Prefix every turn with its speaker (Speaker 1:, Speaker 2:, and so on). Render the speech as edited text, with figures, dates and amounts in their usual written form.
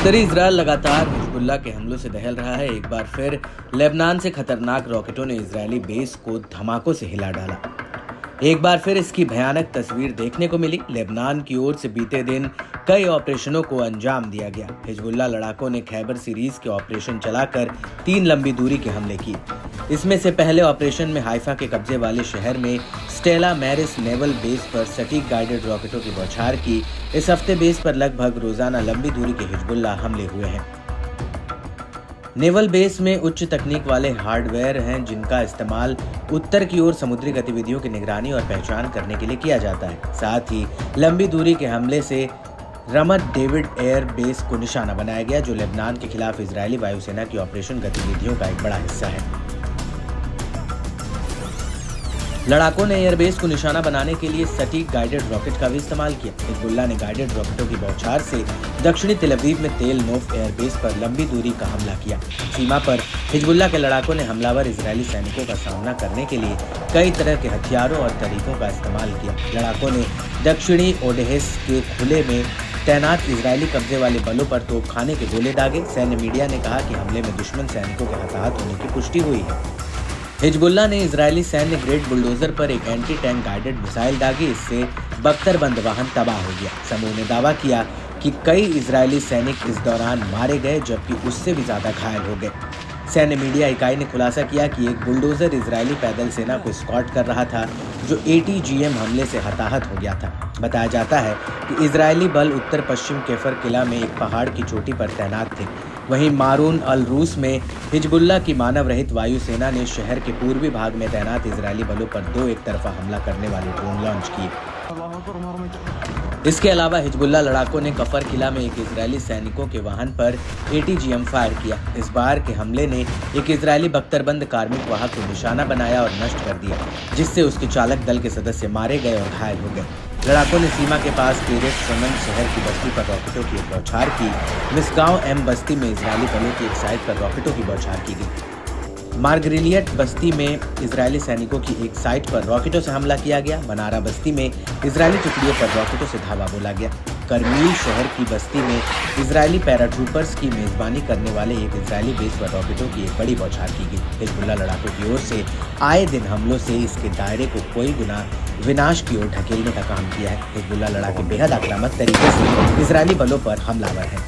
Speaker 1: उत्तरी इजराइल लगातार हिजबुल्लाह के हमलों से दहल रहा है। एक बार फिर लेबनान से खतरनाक रॉकेटों ने इजरायली बेस को धमाकों से हिला डाला। एक बार फिर इसकी भयानक तस्वीर देखने को मिली। लेबनान की ओर से बीते दिन कई ऑपरेशनों को अंजाम दिया गया। हिजबुल्लाह लड़ाकों ने खैबर सीरीज के ऑपरेशन चलाकर 3 लंबी दूरी के हमले किए। इसमें से पहले ऑपरेशन में हाइफा के कब्जे वाले शहर में स्टेला मैरिस नेवल बेस पर सटीक गाइडेड रॉकेटों की बौछार की। इस हफ्ते बेस पर लगभग रोजाना लंबी दूरी के हिजबुल्लाह हमले हुए हैं। नेवल बेस में उच्च तकनीक वाले हार्डवेयर हैं जिनका इस्तेमाल उत्तर की ओर समुद्री गतिविधियों की निगरानी और पहचान करने के लिए किया जाता है। साथ ही लंबी दूरी के हमले से रमत डेविड एयर बेस को निशाना बनाया गया, जो लेबनान के खिलाफ इजरायली वायुसेना की ऑपरेशन गतिविधियों का एक बड़ा हिस्सा है। लड़ाकों ने एयरबेस को निशाना बनाने के लिए सटीक गाइडेड रॉकेट का भी इस्तेमाल किया। हिजबुल्लाह ने गाइडेड रॉकेटों की बौछार से दक्षिणी तेल अवीव में तेल नोफ एयरबेस पर लंबी दूरी का हमला किया। सीमा पर हिजबुल्लाह के लड़ाकों ने हमलावर इजरायली सैनिकों का सामना करने के लिए कई तरह के हथियारों और तरीकों का इस्तेमाल किया। लड़ाकों ने दक्षिणी ओडेहेस के खुले में तैनात इजरायली कब्जे वाले बलों पर तोपखाने के गोले दागे। सैन्य मीडिया ने कहा कि हमले में दुश्मन सैनिकों के हताहत होने की पुष्टि हुई है। हिजबुल्लाह ने इजरायली सैन्य ग्रेड बुलडोजर पर एक एंटी टैंक गाइडेड मिसाइल दागी। इससे बख्तरबंद वाहन तबाह हो गया। समूह ने दावा किया कि कई इजरायली सैनिक इस दौरान मारे गए, जबकि उससे भी ज्यादा घायल हो गए। सैन्य मीडिया इकाई ने खुलासा किया कि एक बुलडोजर इजरायली पैदल सेना को स्कॉट कर रहा था, जो ATGM हमले से हताहत हो गया था। बताया जाता है कि इजरायली बल उत्तर पश्चिम केफर किला में एक पहाड़ की चोटी पर तैनात थे। वहीं मारून अल रूस में हिजबुल्लाह की मानव रहित वायुसेना ने शहर के पूर्वी भाग में तैनात इजरायली बलों पर 2 एक तरफा हमला करने वाले ड्रोन लॉन्च किए। इसके अलावा हिजबुल्लाह लड़ाकों ने कफर किला में एक इजरायली सैनिकों के वाहन पर ATGM फायर किया। इस बार के हमले ने एक इजरायली बख्तरबंद कार्मिक वाहक को निशाना बनाया और नष्ट कर दिया, जिससे उसके चालक दल के सदस्य मारे गए और घायल हो गए। लड़ाकों ने सीमा के पास केरेट शमन शहर की बस्ती पर रॉकेटों की एक बौछार की। मिसगांव M बस्ती में इजरायली बलों की एक साइट पर रॉकेटों की बौछार की गई। मार्गरिलियट बस्ती में इजरायली सैनिकों की एक साइट पर रॉकेटों से हमला किया गया। बनारा बस्ती में इजरायली टुकड़ियों पर रॉकेटों से धावा बोला गया। करमील शहर की बस्ती में इजरायली पैराट्रूपर्स की मेजबानी करने वाले एक इजरायली बेस पर रॉकेटों की एक बड़ी बौछार की गई। हिजबुल्लाह लड़ाकों की ओर से आए दिन हमलों से इसके दायरे को कोई गुना विनाश की ओर ढकेलने का काम किया है। हिजबुल्लाह लड़ाके बेहद आक्रामक तरीके से इजरायली बलों पर हमलावर हैं।